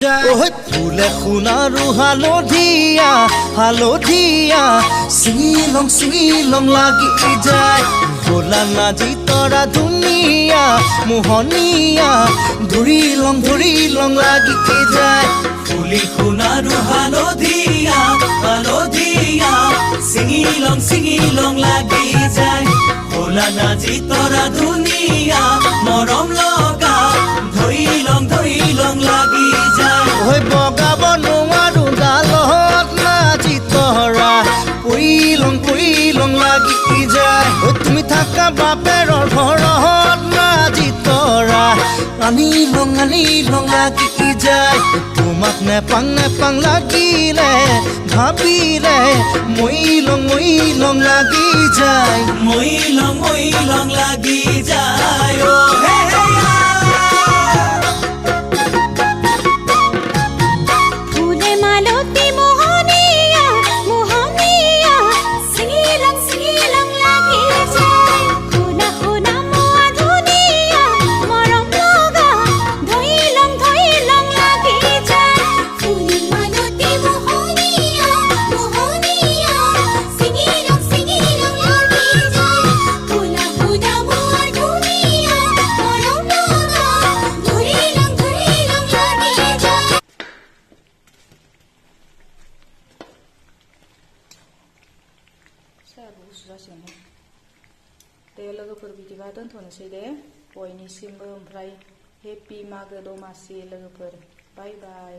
ফুলে সোণাৰু হালধীয়া হালধীয়া চিঙিলং চিঙিলং লাগি যায় ভোলা নাজি তৰা ধুনীয়া মোহনীয়া ধৰিলং লাগি যায় ফুলি সোণাৰু হালধীয়া হালধীয়া চিঙিলং লাগি যায় ভোলা নাজি তৰা ধুনীয়া মৰম লগা ধৰিলং লাগি যায় বগাব নোৱাৰো ডালত নাজি তৰা পৰিলং লাগি যায় তুমি থাকা বাপেৰৰ ঘৰত নাজি তৰা আনিলং লাগি যায় তোমাক নেপাং লাগিলে ভাবিলে মইলং লাগি যায় মইলং লাগি যায় गुसु जासिगोन दे लोगोफोर बिदिबा दोनथ'नोसै दे बयनिसिमबो ओमफ्राय हेपि मागो दमासि लोगोफोर बाय बाय।